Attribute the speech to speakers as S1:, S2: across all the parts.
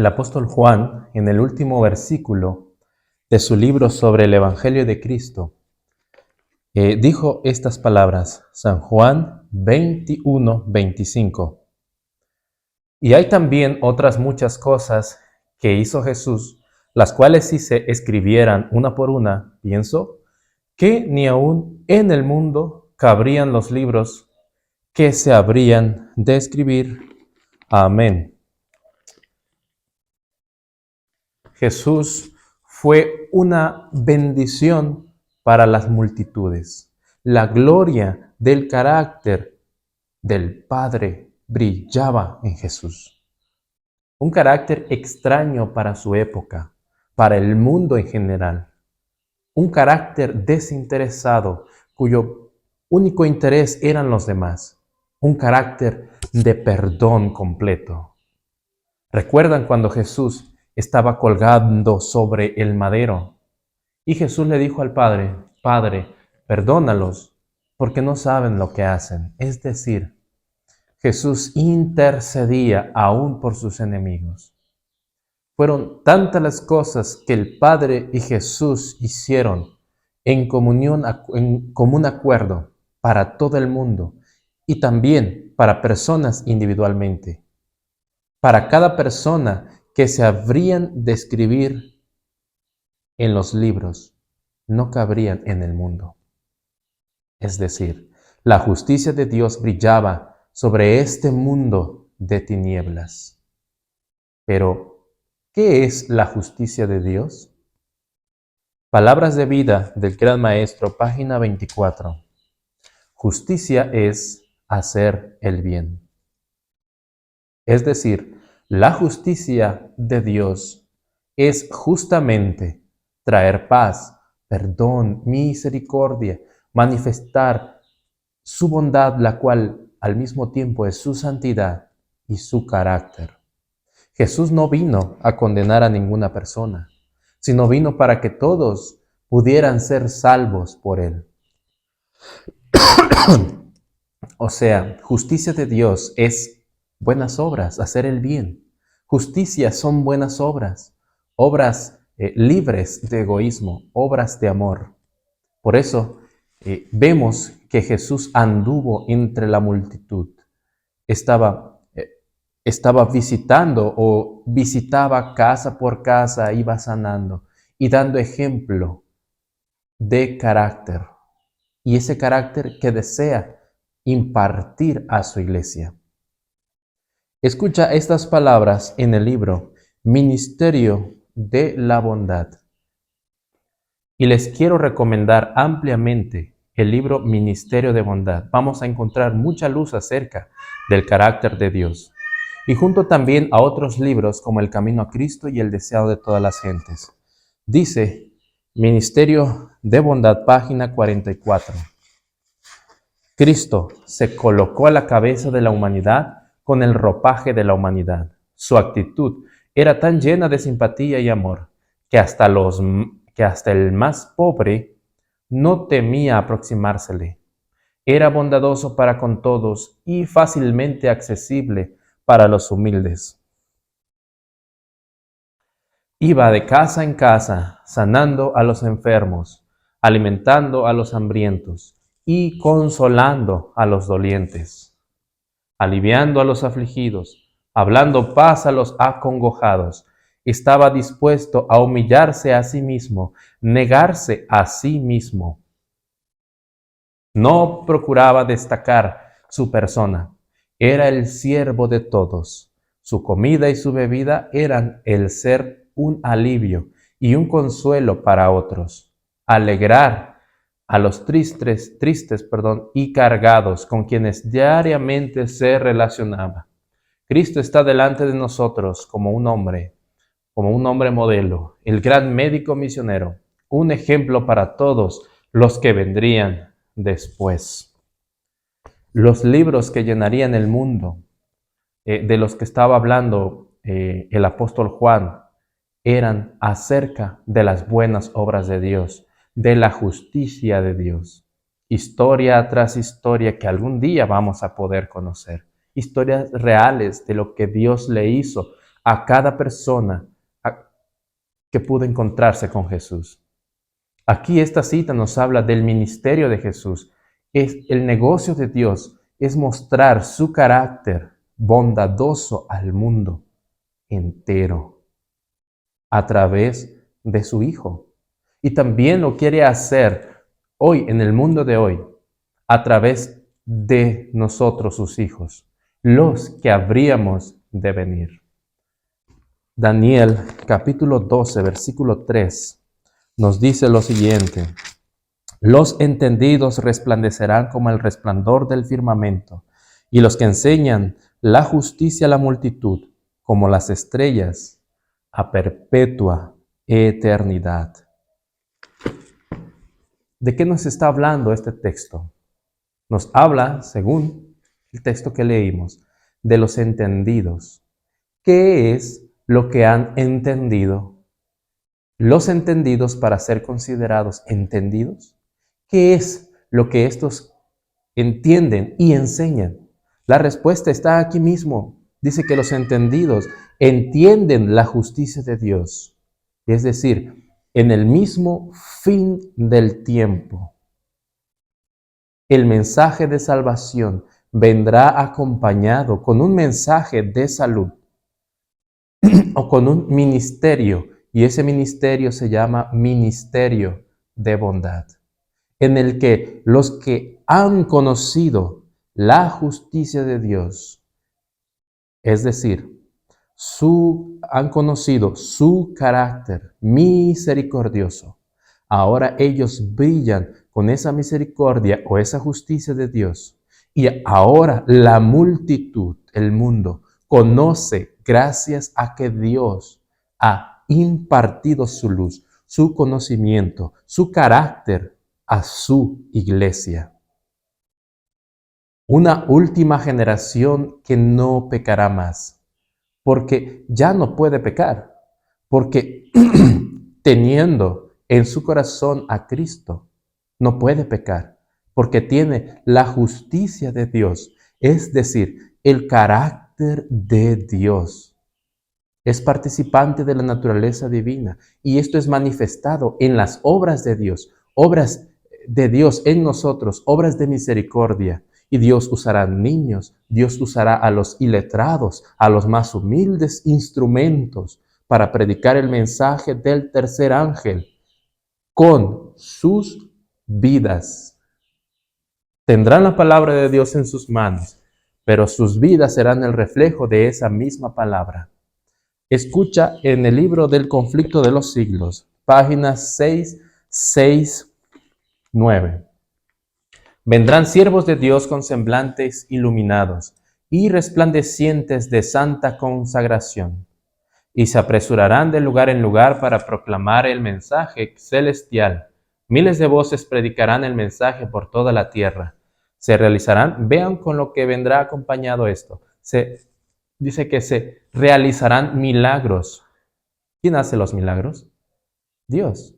S1: El apóstol Juan, en el último versículo de su libro sobre el Evangelio de Cristo, dijo estas palabras, San Juan 21:25. Y hay también otras muchas cosas que hizo Jesús, las cuales si se escribieran una por una, pienso, que ni aun en el mundo cabrían los libros que se habrían de escribir. Amén. Jesús fue una bendición para las multitudes. La gloria del carácter del Padre brillaba en Jesús. Un carácter extraño para su época, para el mundo en general. Un carácter desinteresado, cuyo único interés eran los demás. Un carácter de perdón completo. ¿Recuerdan cuando Jesús estaba colgando sobre el madero? Y Jesús le dijo al Padre, Padre, perdónalos, porque no saben lo que hacen. Es decir, Jesús intercedía aún por sus enemigos. Fueron tantas las cosas que el Padre y Jesús hicieron en común acuerdo para todo el mundo y también para personas individualmente. Para cada persona que se habrían de escribir en los libros, no cabrían en el mundo. Es decir, la justicia de Dios brillaba sobre este mundo de tinieblas. Pero, ¿qué es la justicia de Dios? Palabras de vida del Gran Maestro, página 24. Justicia es hacer el bien. Es decir, la justicia de Dios es justamente traer paz, perdón, misericordia, manifestar su bondad, la cual al mismo tiempo es su santidad y su carácter. Jesús no vino a condenar a ninguna persona, sino vino para que todos pudieran ser salvos por él. O sea, justicia de Dios es buenas obras, hacer el bien. Justicia son buenas obras, obras libres de egoísmo, obras de amor. Por eso vemos que Jesús anduvo entre la multitud. Estaba visitando o visitaba casa por casa, iba sanando y dando ejemplo de carácter. Y ese carácter que desea impartir a su iglesia. Escucha estas palabras en el libro Ministerio de la Bondad. Y les quiero recomendar ampliamente el libro Ministerio de Bondad. Vamos a encontrar mucha luz acerca del carácter de Dios. Y junto también a otros libros como El Camino a Cristo y El Deseado de todas las gentes. Dice Ministerio de Bondad, página 44. Cristo se colocó a la cabeza de la humanidad con el ropaje de la humanidad. Su actitud era tan llena de simpatía y amor que hasta el más pobre no temía aproximársele. Era bondadoso para con todos y fácilmente accesible para los humildes. Iba de casa en casa, sanando a los enfermos, alimentando a los hambrientos y consolando a los dolientes, aliviando a los afligidos, hablando paz a los acongojados. Estaba dispuesto a humillarse a sí mismo, negarse a sí mismo. No procuraba destacar su persona. Era el siervo de todos. Su comida y su bebida eran el ser un alivio y un consuelo para otros. Alegrar a los tristes y cargados con quienes diariamente se relacionaba. Cristo está delante de nosotros como un hombre modelo, el gran médico misionero, un ejemplo para todos los que vendrían después. Los libros que llenarían el mundo, de los que estaba hablando el apóstol Juan, eran acerca de las buenas obras de Dios, de la justicia de Dios. Historia tras historia que algún día vamos a poder conocer. Historias reales de lo que Dios le hizo a cada persona que pudo encontrarse con Jesús. Aquí esta cita nos habla del ministerio de Jesús. El negocio de Dios es mostrar su carácter bondadoso al mundo entero a través de su Hijo. Y también lo quiere hacer hoy, en el mundo de hoy, a través de nosotros, sus hijos, los que habríamos de venir. Daniel capítulo 12, versículo 3, nos dice lo siguiente: los entendidos resplandecerán como el resplandor del firmamento, y los que enseñan la justicia a la multitud, como las estrellas a perpetua eternidad. ¿De qué nos está hablando este texto? Nos habla, según el texto que leímos, de los entendidos. ¿Qué es lo que han entendido? Los entendidos para ser considerados entendidos. ¿Qué es lo que estos entienden y enseñan? La respuesta está aquí mismo. Dice que los entendidos entienden la justicia de Dios. Es decir, en el mismo fin del tiempo, el mensaje de salvación vendrá acompañado con un mensaje de salud o con un ministerio, y ese ministerio se llama ministerio de bondad, en el que los que han conocido la justicia de Dios, es decir, han conocido su carácter misericordioso, ahora ellos brillan con esa misericordia o esa justicia de Dios. Y ahora la multitud, el mundo, conoce gracias a que Dios ha impartido su luz, su conocimiento, su carácter a su iglesia. Una última generación que no pecará más, porque ya no puede pecar, porque teniendo en su corazón a Cristo, no puede pecar, porque tiene la justicia de Dios, es decir, el carácter de Dios. Es participante de la naturaleza divina, y esto es manifestado en las obras de Dios en nosotros, obras de misericordia. Y Dios usará niños, Dios usará a los iletrados, a los más humildes instrumentos para predicar el mensaje del tercer ángel con sus vidas. Tendrán la palabra de Dios en sus manos, pero sus vidas serán el reflejo de esa misma palabra. Escucha en el libro del conflicto de los siglos, páginas 669. Vendrán siervos de Dios con semblantes iluminados y resplandecientes de santa consagración, y se apresurarán de lugar en lugar para proclamar el mensaje celestial. Miles de voces predicarán el mensaje por toda la tierra. Se realizarán, vean con lo que vendrá acompañado esto. Dice que se realizarán milagros. ¿Quién hace los milagros? Dios.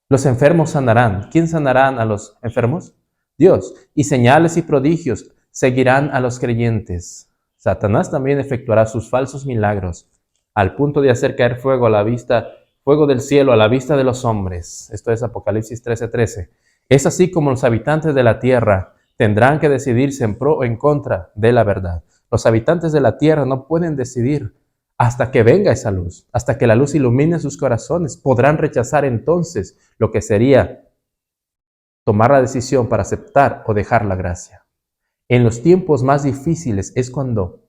S1: Los enfermos sanarán. ¿Quién sanará a los enfermos? Dios. Y señales y prodigios seguirán a los creyentes. Satanás también efectuará sus falsos milagros, al punto de hacer caer fuego del cielo a la vista de los hombres. Esto es Apocalipsis 13:13. Es así como los habitantes de la tierra tendrán que decidirse en pro o en contra de la verdad. Los habitantes de la tierra no pueden decidir hasta que venga esa luz, hasta que la luz ilumine sus corazones. Podrán rechazar entonces lo que sería tomar la decisión para aceptar o dejar la gracia. En los tiempos más difíciles es cuando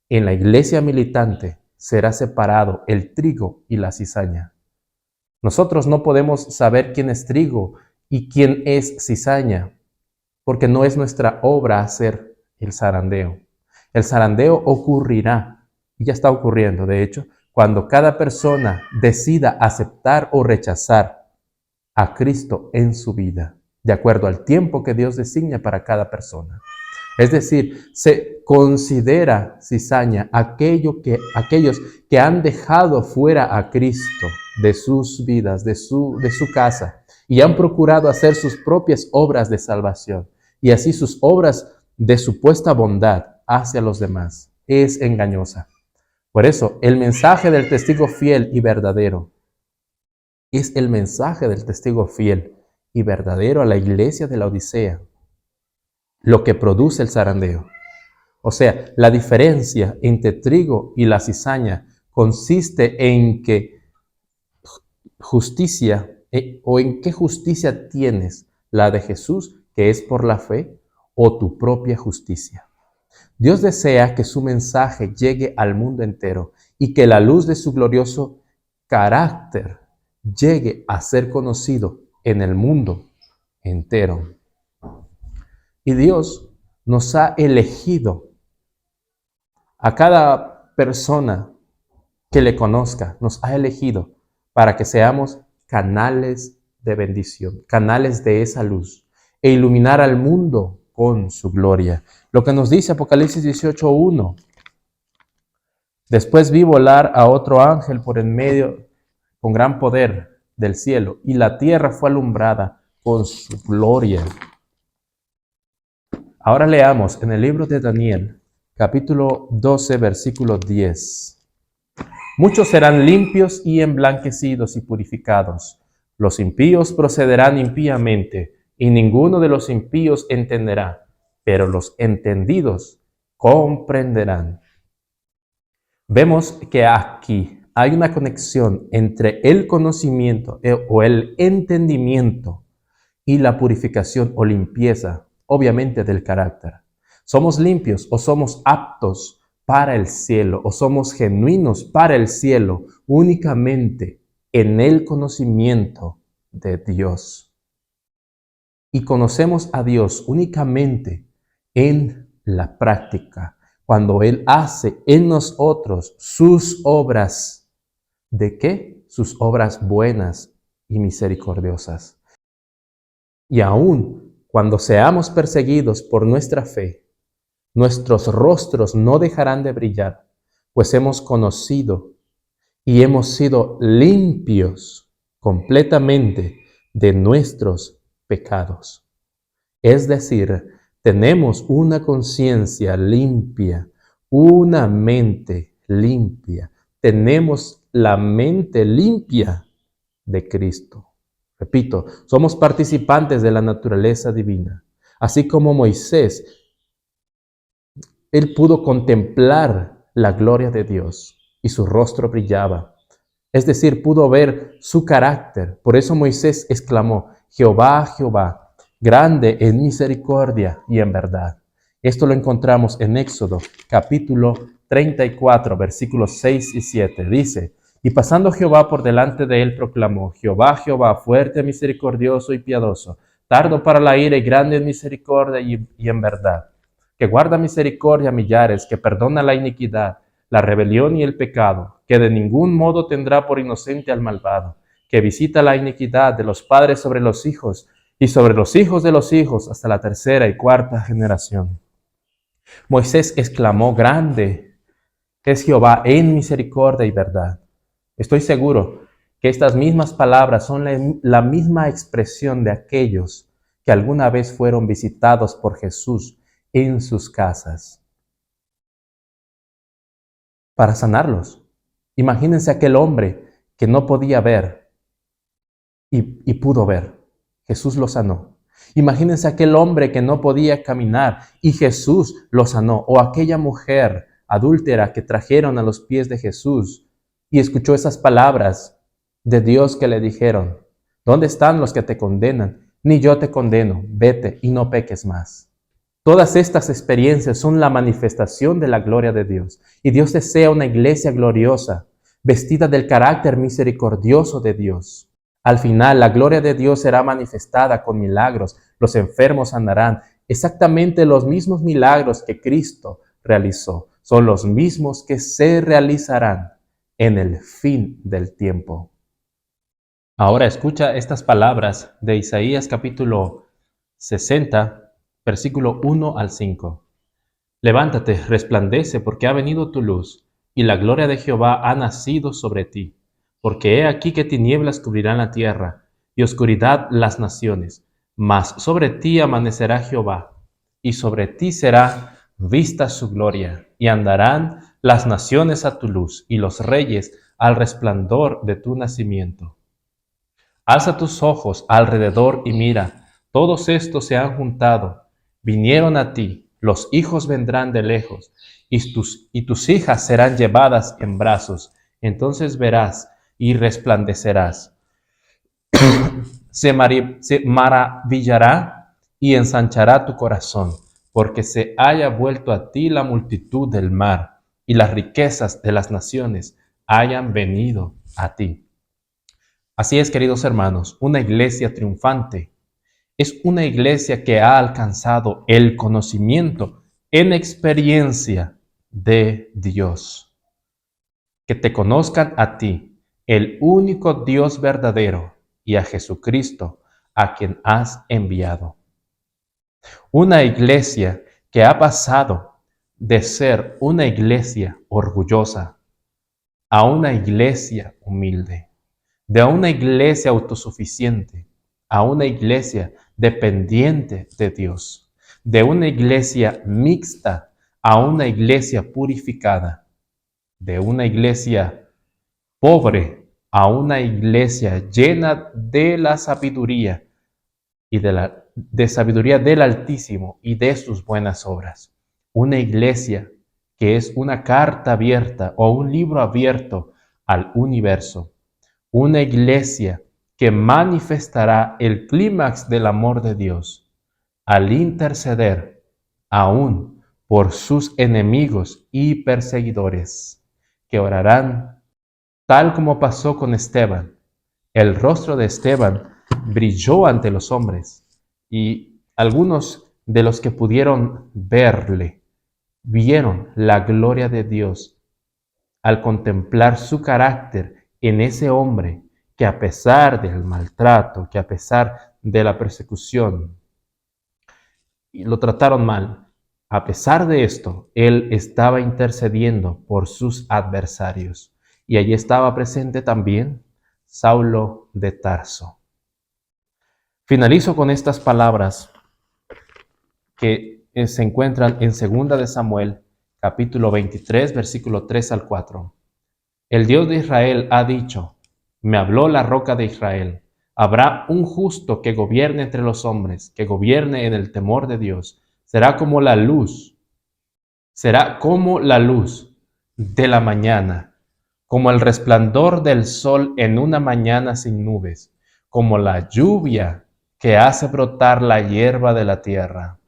S1: en la iglesia militante será separado el trigo y la cizaña. Nosotros no podemos saber quién es trigo y quién es cizaña, porque no es nuestra obra hacer el zarandeo. El zarandeo ocurrirá, y ya está ocurriendo, de hecho, cuando cada persona decida aceptar o rechazar a Cristo en su vida, de acuerdo al tiempo que Dios designa para cada persona. Es decir, se considera cizaña aquellos que han dejado fuera a Cristo de sus vidas, de su casa, y han procurado hacer sus propias obras de salvación, y así sus obras de supuesta bondad hacia los demás. Es engañosa. Por eso, el mensaje del testigo fiel y verdadero es el mensaje del testigo fiel y verdadero a la iglesia de la Odisea, lo que produce el zarandeo. O sea, la diferencia entre trigo y la cizaña consiste en que justicia, o en qué justicia tienes, la de Jesús, que es por la fe, o tu propia justicia. Dios desea que su mensaje llegue al mundo entero y que la luz de su glorioso carácter llegue a ser conocido en el mundo entero. Y Dios nos ha elegido a cada persona que le conozca, nos ha elegido para que seamos canales de bendición, canales de esa luz, e iluminar al mundo con su gloria. Lo que nos dice Apocalipsis 18:1. Después vi volar a otro ángel por en medio con gran poder del cielo, y la tierra fue alumbrada con su gloria. Ahora leamos en el libro de Daniel, capítulo 12, versículo 10. Muchos serán limpios y emblanquecidos y purificados. Los impíos procederán impíamente, y ninguno de los impíos entenderá, pero los entendidos comprenderán. Vemos que aquí hay una conexión entre el conocimiento o el entendimiento y la purificación o limpieza, obviamente del carácter. Somos limpios o somos aptos para el cielo, o somos genuinos para el cielo únicamente en el conocimiento de Dios. Y conocemos a Dios únicamente en la práctica, cuando Él hace en nosotros sus obras. ¿De qué? Sus obras buenas y misericordiosas. Y aun cuando seamos perseguidos por nuestra fe, nuestros rostros no dejarán de brillar, pues hemos conocido y hemos sido limpios completamente de nuestros pecados. Es decir, tenemos una conciencia limpia, una mente limpia. Tenemos la mente limpia de Cristo. Repito, somos participantes de la naturaleza divina. Así como Moisés, él pudo contemplar la gloria de Dios y su rostro brillaba. Es decir, pudo ver su carácter. Por eso Moisés exclamó: Jehová, Jehová, grande en misericordia y en verdad. Esto lo encontramos en Éxodo, capítulo 34, versículos 6 y 7. Dice: y pasando Jehová por delante de él, proclamó: Jehová, Jehová, fuerte, misericordioso y piadoso, tardo para la ira y grande en misericordia y en verdad, que guarda misericordia a millares, que perdona la iniquidad, la rebelión y el pecado, que de ningún modo tendrá por inocente al malvado, que visita la iniquidad de los padres sobre los hijos y sobre los hijos de los hijos hasta la tercera y cuarta generación. Moisés exclamó: grande es Jehová en misericordia y verdad. Estoy seguro que estas mismas palabras son la misma expresión de aquellos que alguna vez fueron visitados por Jesús en sus casas para sanarlos. Imagínense aquel hombre que no podía ver y pudo ver. Jesús lo sanó. Imagínense aquel hombre que no podía caminar y Jesús lo sanó. O aquella mujer adúltera que trajeron a los pies de Jesús y escuchó esas palabras de Dios que le dijeron: ¿dónde están los que te condenan? Ni yo te condeno, vete y no peques más. Todas estas experiencias son la manifestación de la gloria de Dios. Y Dios desea una iglesia gloriosa, vestida del carácter misericordioso de Dios. Al final, la gloria de Dios será manifestada con milagros. Los enfermos andarán. Exactamente los mismos milagros que Cristo realizó son los mismos que se realizarán en el fin del tiempo. Ahora escucha estas palabras de Isaías capítulo 60, versículo 1 al 5. Levántate, resplandece, porque ha venido tu luz, y la gloria de Jehová ha nacido sobre ti. Porque he aquí que tinieblas cubrirán la tierra, y oscuridad las naciones. Mas sobre ti amanecerá Jehová, y sobre ti será vista su gloria, y andarán las naciones a tu luz y los reyes al resplandor de tu nacimiento. Alza tus ojos alrededor y mira, todos estos se han juntado, vinieron a ti, los hijos vendrán de lejos, y tus hijas serán llevadas en brazos. Entonces verás y resplandecerás. Se maravillará y ensanchará tu corazón, porque se haya vuelto a ti la multitud del mar, y las riquezas de las naciones hayan venido a ti. Así es, queridos hermanos, una iglesia triunfante es una iglesia que ha alcanzado el conocimiento en experiencia de Dios. Que te conozcan a ti, el único Dios verdadero, y a Jesucristo, a quien has enviado. Una iglesia que ha pasado de ser una iglesia orgullosa a una iglesia humilde, de una iglesia autosuficiente a una iglesia dependiente de Dios, de una iglesia mixta a una iglesia purificada, de una iglesia pobre a una iglesia llena de la sabiduría y de sabiduría del Altísimo y de sus buenas obras. Una iglesia que es una carta abierta o un libro abierto al universo. Una iglesia que manifestará el clímax del amor de Dios al interceder aún por sus enemigos y perseguidores, que orarán tal como pasó con Esteban. El rostro de Esteban brilló ante los hombres y algunos de los que pudieron verle vieron la gloria de Dios al contemplar su carácter en ese hombre que, a pesar del maltrato, que a pesar de la persecución, y lo trataron mal, a pesar de esto, él estaba intercediendo por sus adversarios. Y allí estaba presente también Saulo de Tarso. Finalizo con estas palabras que se encuentran en 2 de Samuel, capítulo 23, versículo 3 al 4. El Dios de Israel ha dicho, me habló la roca de Israel, habrá un justo que gobierne entre los hombres, que gobierne en el temor de Dios. Será como la luz de la mañana, como el resplandor del sol en una mañana sin nubes, como la lluvia que hace brotar la hierba de la tierra.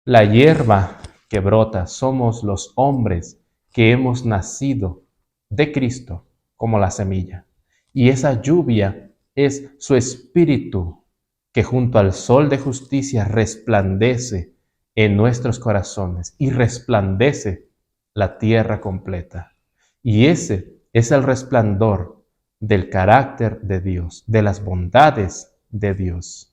S1: La hierba que brota somos los hombres que hemos nacido de Cristo como la semilla. Y esa lluvia es su espíritu que junto al sol de justicia resplandece en nuestros corazones y resplandece la tierra completa. Y ese es el resplandor del carácter de Dios, de las bondades de Dios.